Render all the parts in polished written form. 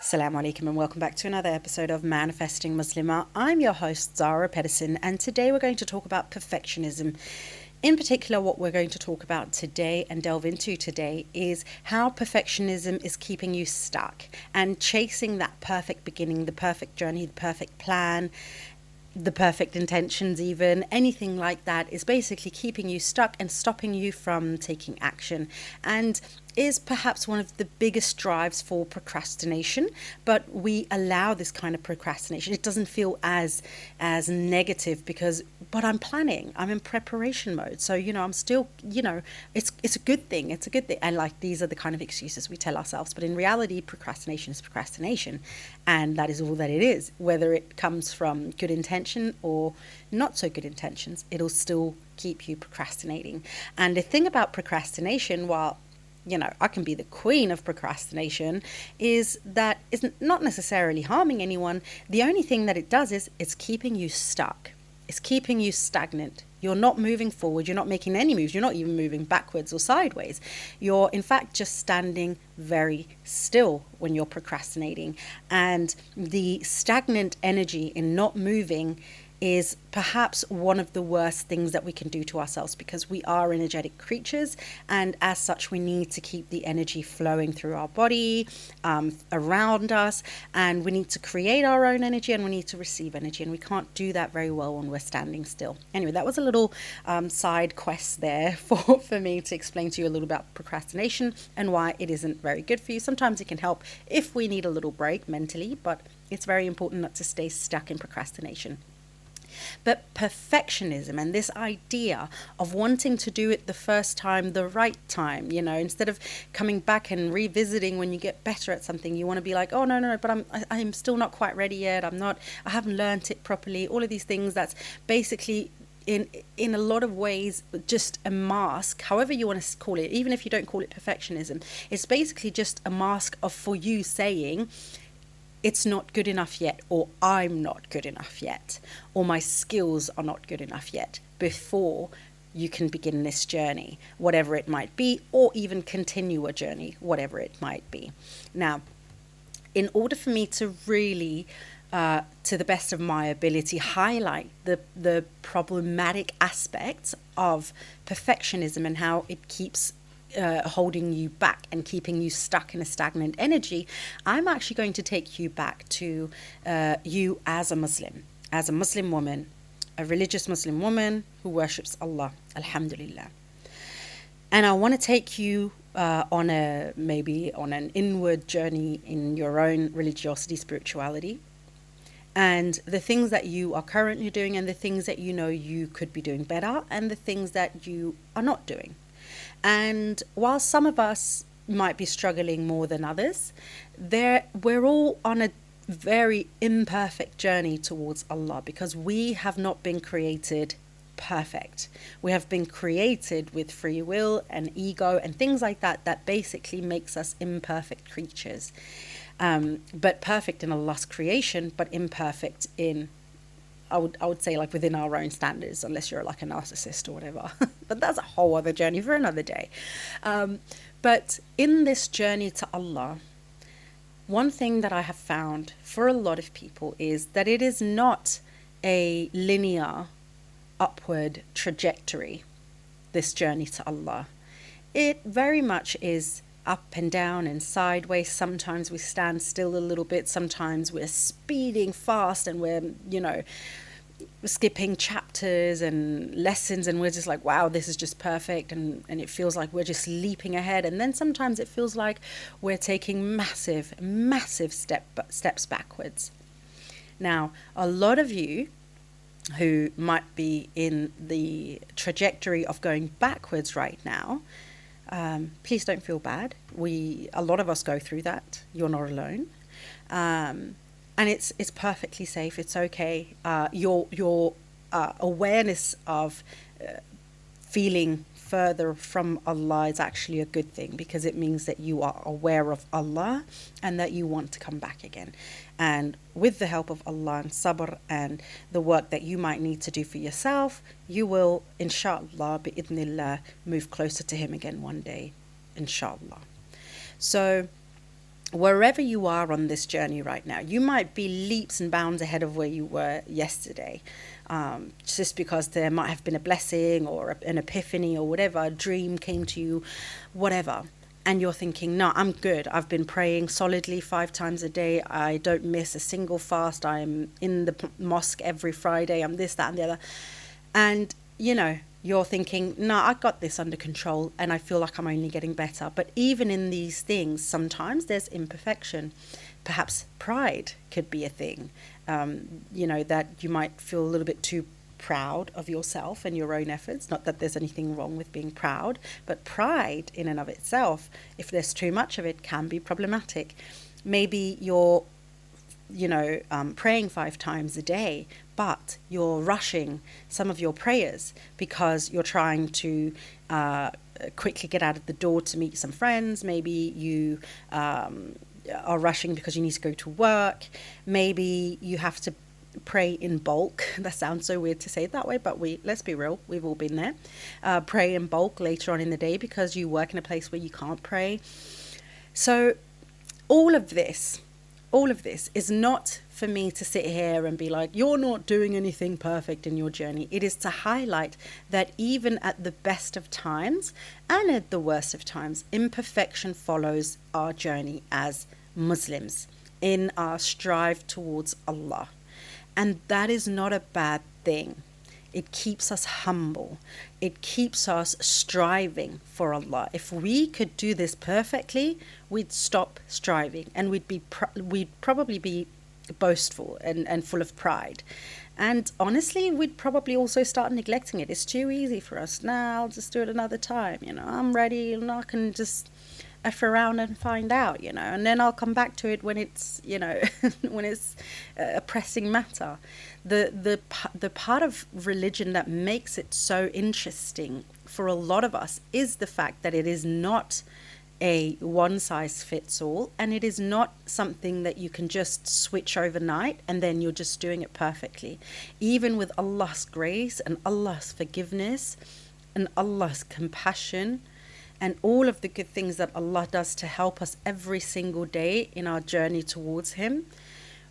Assalamu alaikum and welcome back to another episode of Manifesting Muslima. I'm your host Zara Pedersen, and today we're going to talk about perfectionism. In particular, what we're going to talk about today and delve into today is how perfectionism is keeping you stuck and chasing that perfect beginning, the perfect journey, the perfect plan, the perfect intentions, even anything like that is basically keeping you stuck and stopping you from taking action, and is perhaps one of the biggest drives for procrastination. But we allow this kind of procrastination. It doesn't feel as negative because, but I'm planning, I'm in preparation mode, so I'm still, it's a good thing, and like, these are the kind of excuses we tell ourselves. But in reality, procrastination is procrastination, and that is all that it is. Whether it comes from good intention or not so good intentions, it'll still keep you procrastinating. And the thing about procrastination, while I can be the queen of procrastination, is that it's not necessarily harming anyone. The only thing that it does is it's keeping you stuck. It's keeping you stagnant. You're not moving forward. You're not making any moves. You're not even moving backwards or sideways. You're, in fact, just standing very still when you're procrastinating. And the stagnant energy in not moving is perhaps one of the worst things that we can do to ourselves, because we are energetic creatures, and as such we need to keep the energy flowing through our body, around us, and we need to create our own energy, and we need to receive energy, and we can't do that very well when we're standing still. Anyway, that was a little side quest there for me to explain to you a little about procrastination and why it isn't very good for you. Sometimes it can help if we need a little break mentally, but it's very important not to stay stuck in procrastination. But perfectionism and this idea of wanting to do it the first time, the right time, instead of coming back and revisiting when you get better at something, you want to be like, oh, no, but I'm still not quite ready yet. I haven't learned it properly. All of these things, that's basically in a lot of ways just a mask, however you want to call it. Even if you don't call it perfectionism, it's basically just a mask for you saying, it's not good enough yet, or I'm not good enough yet, or my skills are not good enough yet, before you can begin this journey, whatever it might be, or even continue a journey, whatever it might be. Now, in order for me to really, to the best of my ability, highlight the problematic aspects of perfectionism and how it keeps holding you back and keeping you stuck in a stagnant energy, I'm actually going to take you back to you as a Muslim woman, a religious Muslim woman who worships Allah, alhamdulillah. And I want to take you on an inward journey in your own religiosity, spirituality, and the things that you are currently doing, and the things that you could be doing better, and the things that you are not doing. And while some of us might be struggling more than others, we're all on a very imperfect journey towards Allah, because we have not been created perfect. We have been created with free will and ego and things like that, that basically makes us imperfect creatures. But perfect in Allah's creation, but imperfect in, I would say, like, within our own standards, unless you're like a narcissist or whatever. But that's a whole other journey for another day. But in this journey to Allah, one thing that I have found for a lot of people is that it is not a linear upward trajectory, this journey to Allah. It very much is up and down and sideways. Sometimes we stand still a little bit. Sometimes we're speeding fast and we're, skipping chapters and lessons, and we're just like, wow, this is just perfect. And it feels like we're just leaping ahead. And then sometimes it feels like we're taking massive steps backwards. Now, a lot of you who might be in the trajectory of going backwards right now, please don't feel bad. A lot of us go through that. You're not alone. And it's perfectly safe. It's okay. Your awareness of feeling further from Allah is actually a good thing, because it means that you are aware of Allah and that you want to come back again. And with the help of Allah and sabr and the work that you might need to do for yourself, you will, inshallah, bi'idhnillah, move closer to Him again one day, inshallah. So wherever you are on this journey right now, you might be leaps and bounds ahead of where you were yesterday, just because there might have been a blessing or an epiphany or whatever, a dream came to you, whatever. And you're thinking, no, I'm good. I've been praying solidly 5 times a day. I don't miss a single fast. I'm in the mosque every Friday. I'm this, that, and the other. And, you're thinking, no, I got this under control and I feel like I'm only getting better. But even in these things, sometimes there's imperfection. Perhaps pride could be a thing, that you might feel a little bit too proud of yourself and your own efforts. Not that there's anything wrong with being proud, but pride in and of itself, if there's too much of it, can be problematic. Maybe you're praying 5 times a day, but you're rushing some of your prayers because you're trying to quickly get out of the door to meet some friends. Maybe you are rushing because you need to go to work. Maybe you have to pray in bulk. That sounds so weird to say it that way, but let's be real, we've all been there. Pray in bulk later on in the day because you work in a place where you can't pray. So all of this is not for me to sit here and be like, you're not doing anything perfect in your journey. It is to highlight that even at the best of times and at the worst of times, imperfection follows our journey as Muslims in our strive towards Allah. And that is not a bad thing. It keeps us humble. It keeps us striving for Allah. If we could do this perfectly, we'd stop striving and we'd probably be boastful and full of pride. And honestly, we'd probably also start neglecting it. It's too easy for us. Nah, I'll just do it another time. I'm ready and I can just F around and find out, and then I'll come back to it when it's, when it's a pressing matter. The part of religion that makes it so interesting for a lot of us is the fact that it is not a one size fits all, and it is not something that you can just switch overnight and then you're just doing it perfectly. Even with Allah's grace and Allah's forgiveness and Allah's compassion and all of the good things that Allah does to help us every single day in our journey towards Him,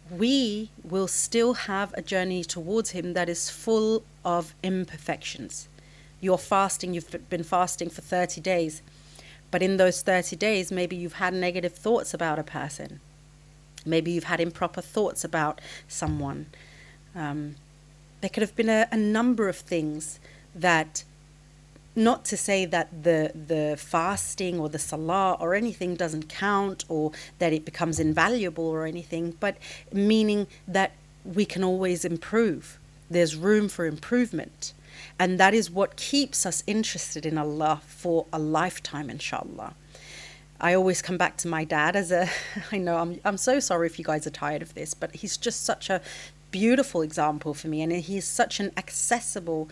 we will still have a journey towards Him that is full of imperfections. You're fasting, you've been fasting for 30 days, but in those 30 days, maybe you've had negative thoughts about a person. Maybe you've had improper thoughts about someone. There could have been a number of things that, not to say that the fasting or the salah or anything doesn't count or that it becomes invaluable or anything, but meaning that we can always improve. There's room for improvement. And that is what keeps us interested in Allah for a lifetime, inshallah. I always come back to my dad I know I'm so sorry if you guys are tired of this, but he's just such a beautiful example for me, and he's such an accessible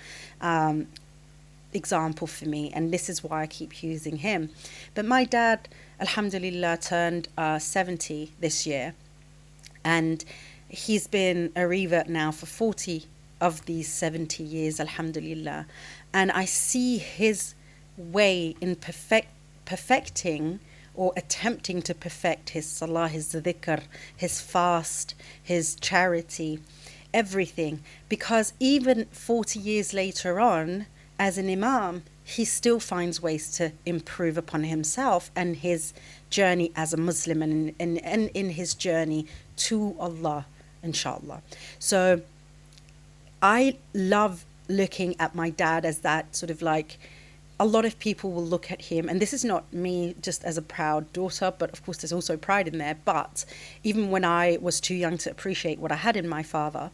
example for me, and this is why I keep using him. But my dad, alhamdulillah, turned 70 this year, and he's been a revert now for 40 of these 70 years, alhamdulillah. And I see his way in perfecting or attempting to perfect his salah, his dhikr, his fast, his charity, everything. Because even 40 years later on, as an imam, he still finds ways to improve upon himself and his journey as a Muslim and in his journey to Allah, inshallah. So I love looking at my dad as that sort of like, a lot of people will look at him, and this is not me just as a proud daughter, but of course there's also pride in there. But even when I was too young to appreciate what I had in my father,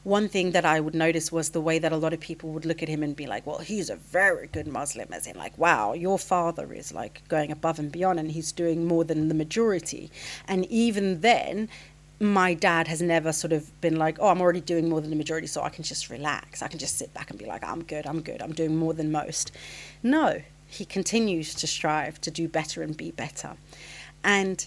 one thing that I would notice was the way that a lot of people would look at him and be like, well, he's a very good Muslim, as in like, wow, your father is like going above and beyond and he's doing more than the majority. And even then, my dad has never sort of been like, oh, I'm already doing more than the majority, so I can just relax. I can just sit back and be like, I'm good, I'm doing more than most. No, he continues to strive to do better and be better. And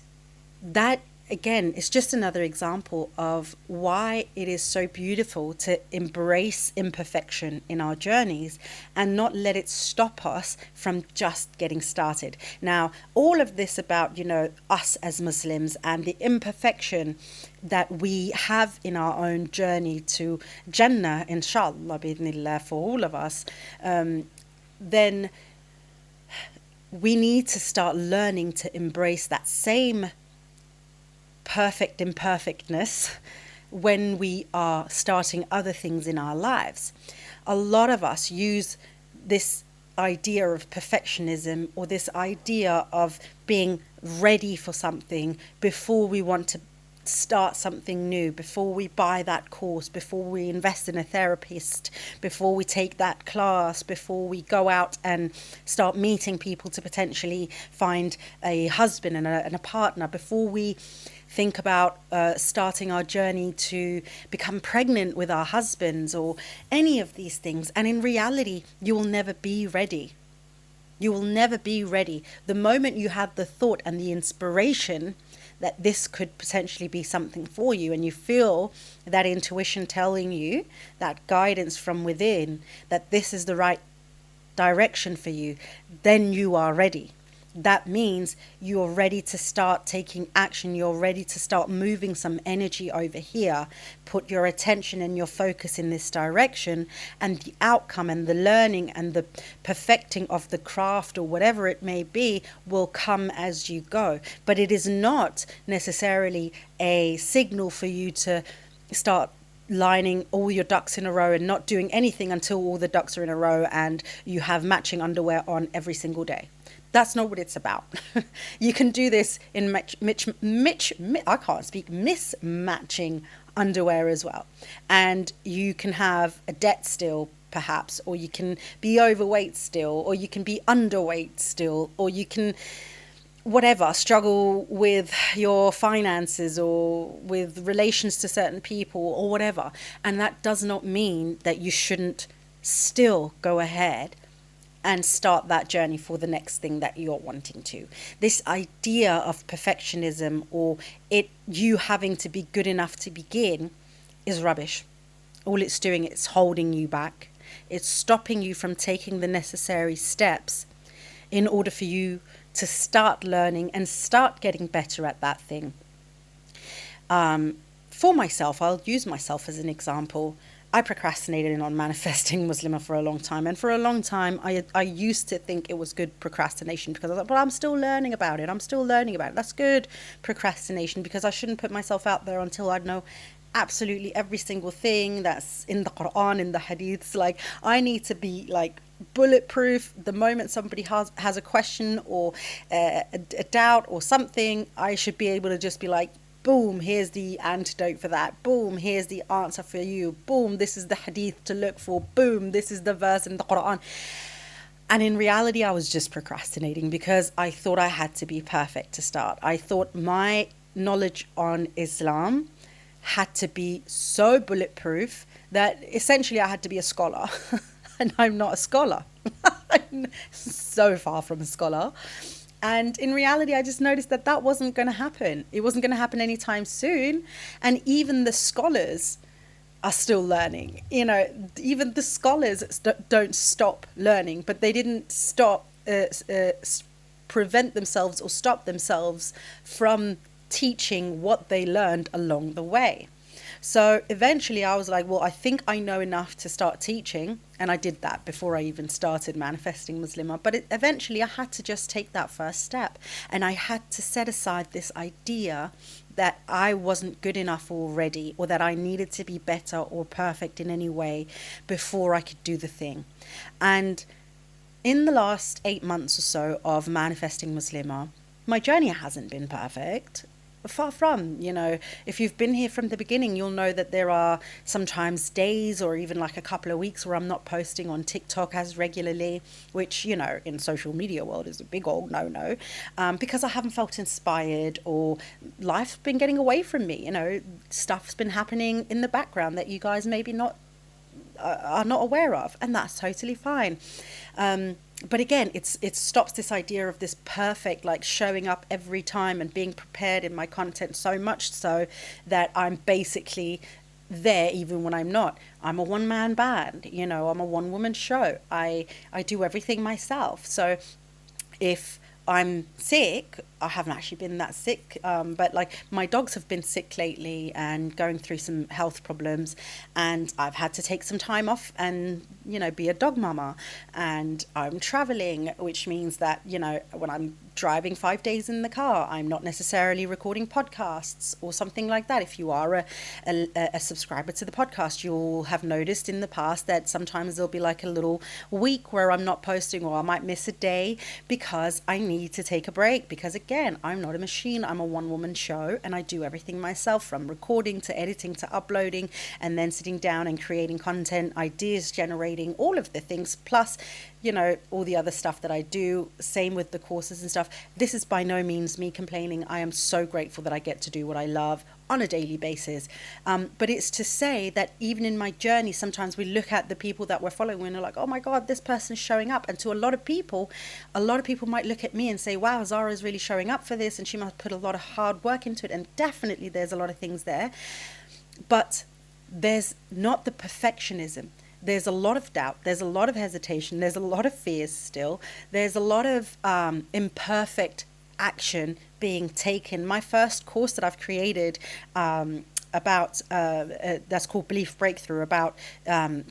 that again, it's just another example of why it is so beautiful to embrace imperfection in our journeys and not let it stop us from just getting started. Now, all of this about, us as Muslims and the imperfection that we have in our own journey to Jannah, inshallah, bidnillah, for all of us, then we need to start learning to embrace that same perfect imperfectness when we are starting other things in our lives. A lot of us use this idea of perfectionism, or this idea of being ready for something before we want to start something new, before we buy that course, before we invest in a therapist, before we take that class, before we go out and start meeting people to potentially find a husband and a partner, before we think about starting our journey to become pregnant with our husbands, or any of these things. And in reality, you will never be ready. You will never be ready. The moment you have the thought and the inspiration that this could potentially be something for you, and you feel that intuition telling you, that guidance from within, that this is the right direction for you, then you are ready. That means you're ready to start taking action. You're ready to start moving some energy over here. Put your attention and your focus in this direction, and the outcome and the learning and the perfecting of the craft, or whatever it may be, will come as you go. But it is not necessarily a signal for you to start lining all your ducks in a row and not doing anything until all the ducks are in a row and you have matching underwear on every single day. That's not what it's about. You can do this in mismatching underwear as well. And you can have a debt still, perhaps, or you can be overweight still, or you can be underweight still, or you can, whatever, struggle with your finances or with relations to certain people or whatever. And that does not mean that you shouldn't still go ahead and start that journey for the next thing that you're wanting to. This idea of perfectionism, or you having to be good enough to begin, is rubbish. All it's doing, it's holding you back. It's stopping you from taking the necessary steps in order for you to start learning and start getting better at that thing. For myself, I'll use myself as an example. I procrastinated on manifesting Muslima for a long time. And for a long time, I used to think it was good procrastination, because I was like, well, I'm still learning about it. That's good procrastination, because I shouldn't put myself out there until I know absolutely every single thing that's in the Quran, in the Hadiths. Like, I need to be like bulletproof. The moment somebody has a question or a doubt or something, I should be able to just be like, boom, here's the antidote for that. Boom, here's the answer for you. Boom, this is the hadith to look for. Boom, this is the verse in the Quran. And in reality, I was just procrastinating because I thought I had to be perfect to start. I thought my knowledge on Islam had to be so bulletproof that essentially I had to be a scholar. And I'm not a scholar. I'm so far from a scholar. And in reality, I just noticed that wasn't going to happen. It wasn't going to happen anytime soon. And even the scholars are still learning. Even the scholars don't stop learning, but they didn't prevent themselves or stop themselves from teaching what they learned along the way. So eventually I was like, well, I think I know enough to start teaching. And I did that before I even started manifesting Muslima. But eventually I had to just take that first step. And I had to set aside this idea that I wasn't good enough already, or that I needed to be better or perfect in any way before I could do the thing. And in the last 8 months or so of manifesting Muslima, my journey hasn't been perfect. Far from, if you've been here from the beginning, you'll know that there are sometimes days or even like a couple of weeks where I'm not posting on TikTok as regularly, which, in social media world is a big old no-no, because I haven't felt inspired, or life's been getting away from me. Stuff's been happening in the background that you guys maybe are not aware of, and that's totally fine. but again, it stops this idea of this perfect, like showing up every time and being prepared in my content, so much so that I'm basically there even when I'm not. I'm a one man band, I'm a one woman show. I do everything myself. So if I'm sick, I haven't actually been that sick, but like my dogs have been sick lately and going through some health problems, and I've had to take some time off and, be a dog mama. And I'm traveling, which means that, when I'm driving 5 days in the car, I'm not necessarily recording podcasts or something like that. If you are a subscriber to the podcast, you'll have noticed in the past that sometimes there'll be like a little week where I'm not posting, or I might miss a day because I need to take a break. Because again, I'm not a machine. I'm a one woman show, and I do everything myself, from recording to editing to uploading, and then sitting down and creating content, ideas generating, all of the things, plus all the other stuff that I do. Same with the courses and stuff. This is by no means me complaining. I am so grateful that I get to do what I love on a daily basis. But it's to say that even in my journey, sometimes we look at the people that we're following and are like, oh my God, this person's showing up. And to a lot of people might look at me and say, wow, Zara's really showing up for this, and she must put a lot of hard work into it. And definitely there's a lot of things there. But there's not the perfectionism. There's a lot of doubt. There's a lot of hesitation. There's a lot of fears still. There's a lot of imperfect action being taken. My first course that I've created about that's called Belief Breakthrough, about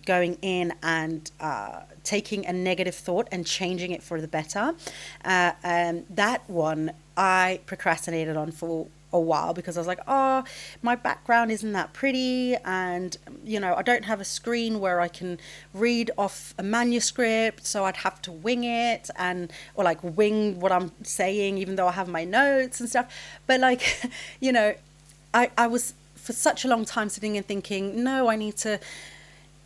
going in and taking a negative thought and changing it for the better. And that one I procrastinated on for a while because I was like, oh, my background isn't that pretty, and I don't have a screen where I can read off a manuscript, so I'd have to wing it, or like wing what I'm saying even though I have my notes and stuff. But like I was for such a long time sitting and thinking, no, I need to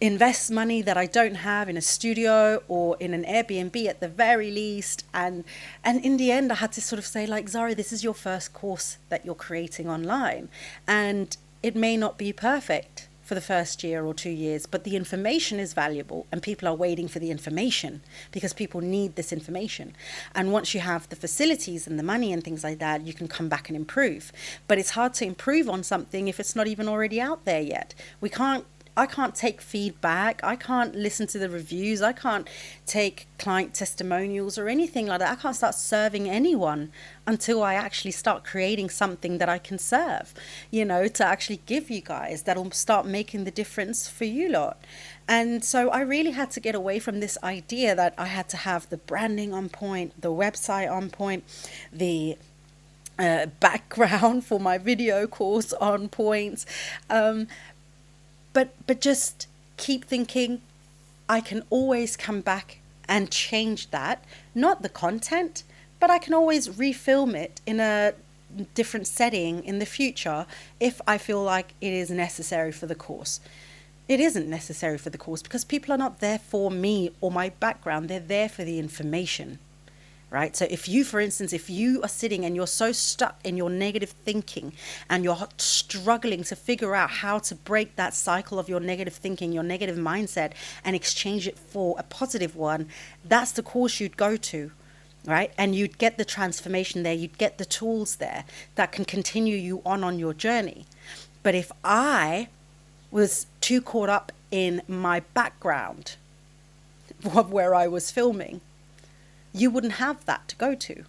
invest money that I don't have in a studio or in an Airbnb at the very least. And in the end, I had to sort of say, like, Zara, this is your first course that you're creating online. And it may not be perfect for the first year or 2 years, but the information is valuable, and people are waiting for the information because people need this information. And once you have the facilities and the money and things like that, you can come back and improve. But it's hard to improve on something if it's not even already out there yet. I can't take feedback. I can't listen to the reviews. I can't take client testimonials or anything like that. I can't start serving anyone until I actually start creating something that I can serve, to actually give you guys, that'll start making the difference for you lot. And so I really had to get away from this idea that I had to have the branding on point, the website on point, the background for my video course on point. But just keep thinking, I can always come back and change that, not the content, but I can always refilm it in a different setting in the future if I feel like it is necessary for the course. It isn't necessary for the course because people are not there for me or my background. They're there for the information. Right? So if you, for instance, if you are sitting and you're so stuck in your negative thinking and you're struggling to figure out how to break that cycle of your negative thinking, your negative mindset, and exchange it for a positive one, that's the course you'd go to, right? And you'd get the transformation there. You'd get the tools there that can continue you on your journey. But if I was too caught up in my background of where I was filming, you wouldn't have that to go to.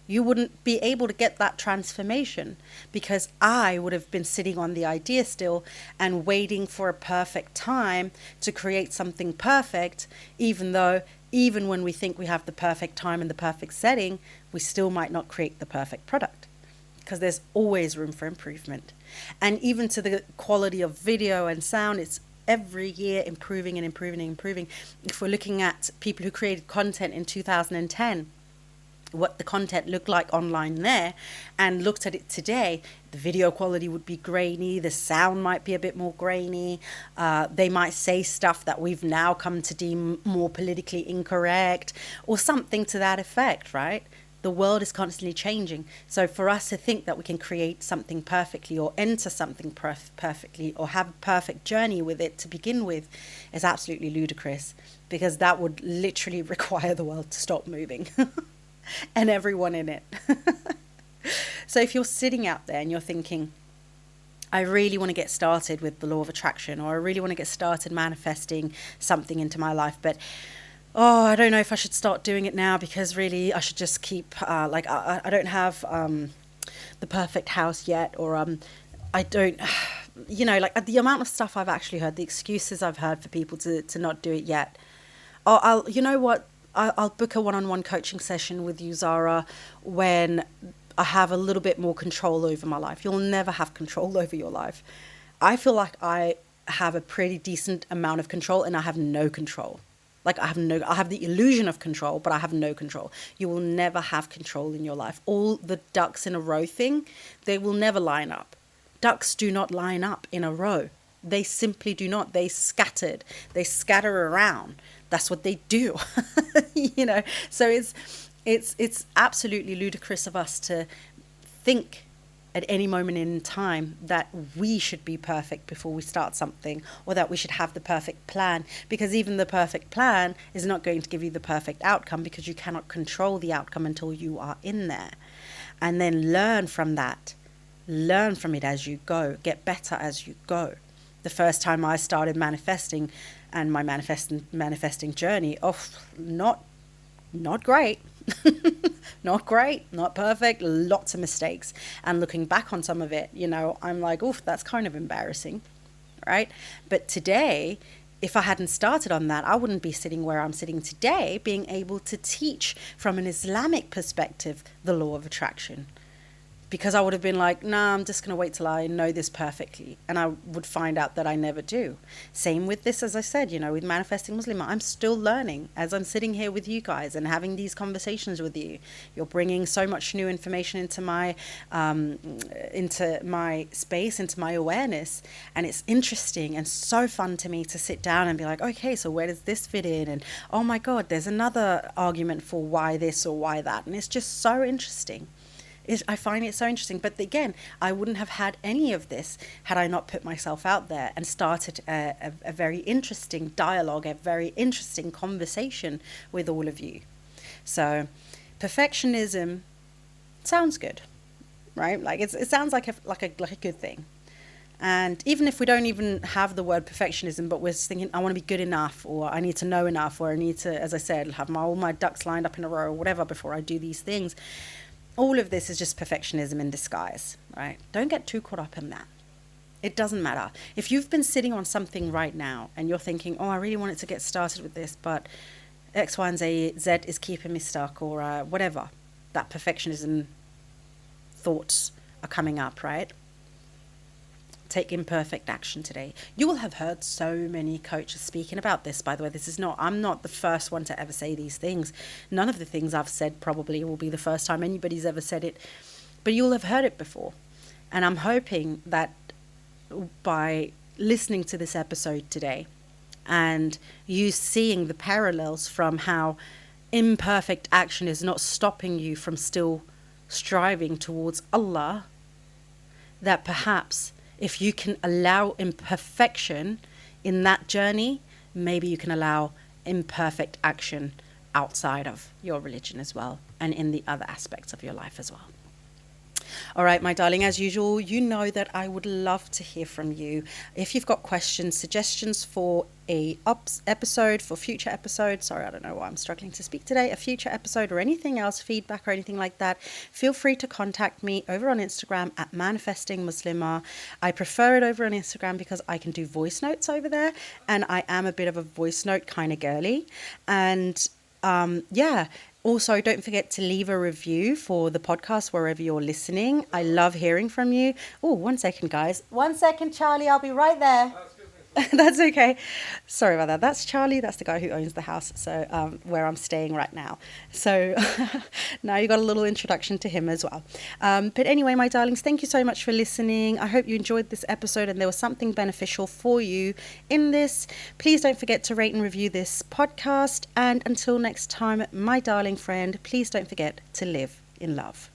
You wouldn't be able to get that transformation because I would have been sitting on the idea still and waiting for a perfect time to create something perfect, even when we think we have the perfect time and the perfect setting, we still might not create the perfect product because there's always room for improvement. And even to the quality of video and sound, it's every year improving and improving and improving. If we're looking at people who created content in 2010, what the content looked like online there, and looked at it today, the video quality would be grainy, the sound might be a bit more grainy, they might say stuff that we've now come to deem more politically incorrect or something to that effect, right? The world is constantly changing. So for us to think that we can create something perfectly or enter something perfectly or have a perfect journey with it to begin with is absolutely ludicrous, because that would literally require the world to stop moving and everyone in it. So if you're sitting out there and you're thinking, I really want to get started with the law of attraction, or I really want to get started manifesting something into my life, but I don't know if I should start doing it now, because really I should just keep I don't have the perfect house yet, or I don't, the amount of stuff I've actually heard, the excuses I've heard for people to not do it yet. I'll you know what, I'll book a one-on-one coaching session with you, Zara, when I have a little bit more control over my life. You'll never have control over your life. I feel like I have a pretty decent amount of control, and I have no control. Like I have the illusion of control, but I have no control. You will never have control in your life. All the ducks in a row thing, they will never line up. Ducks do not line up in a row. They simply do not. They scatter around. That's what they do. So it's absolutely ludicrous of us to think at any moment in time that we should be perfect before we start something, or that we should have the perfect plan, because even the perfect plan is not going to give you the perfect outcome, because you cannot control the outcome until you are in there. And then learn from that. Learn from it as you go. Get better as you go. The first time I started manifesting and my manifesting journey, not great. Not great, not perfect, lots of mistakes. And looking back on some of it, I'm like, oof, that's kind of embarrassing, right? But today, if I hadn't started on that, I wouldn't be sitting where I'm sitting today, being able to teach from an Islamic perspective the law of attraction. Because I would have been like, nah, I'm just going to wait till I know this perfectly. And I would find out that I never do. Same with this, as I said, with Manifesting Muslim. I'm still learning as I'm sitting here with you guys and having these conversations with you. You're bringing so much new information into my space, into my awareness. And it's interesting and so fun to me to sit down and be like, okay, so where does this fit in? And oh my God, there's another argument for why this or why that. And it's just so interesting. I find it so interesting. But again, I wouldn't have had any of this had I not put myself out there and started a very interesting dialogue, a very interesting conversation with all of you. So perfectionism sounds good, right? Like it sounds like a good thing. And even if we don't even have the word perfectionism, but we're thinking, I want to be good enough, or I need to know enough, or I need to, as I said, have all my ducks lined up in a row or whatever before I do these things. All of this is just perfectionism in disguise, right? Don't get too caught up in that. It doesn't matter. If you've been sitting on something right now and you're thinking, I really wanted to get started with this, but X, Y, and Z is keeping me stuck, or whatever, that perfectionism thoughts are coming up, right? Take imperfect action today. You will have heard so many coaches speaking about this, by the way. I'm not the first one to ever say these things. None of the things I've said probably will be the first time anybody's ever said it, but you'll have heard it before. And I'm hoping that by listening to this episode today and you seeing the parallels from how imperfect action is not stopping you from still striving towards Allah, that perhaps if you can allow imperfection in that journey, maybe you can allow imperfect action outside of your religion as well, and in the other aspects of your life as well. All right, my darling, as usual, you know that I would love to hear from you. If you've got questions, suggestions for a episode, for future episodes, sorry, I don't know why I'm struggling to speak today, a future episode or anything else, feedback or anything like that, feel free to contact me over on Instagram at Manifesting Muslima. I prefer it over on Instagram because I can do voice notes over there, and I am a bit of a voice note kind of girly. And also, don't forget to leave a review for the podcast wherever you're listening. I love hearing from you. Oh, 1 second, guys. 1 second, Charlie. I'll be right there. That's okay. Sorry about that. That's Charlie. That's the guy who owns the house. So where I'm staying right now. So now you got a little introduction to him as well. But anyway, my darlings, thank you so much for listening. I hope you enjoyed this episode and there was something beneficial for you in this. Please don't forget to rate and review this podcast. And until next time, my darling friend, please don't forget to live in love.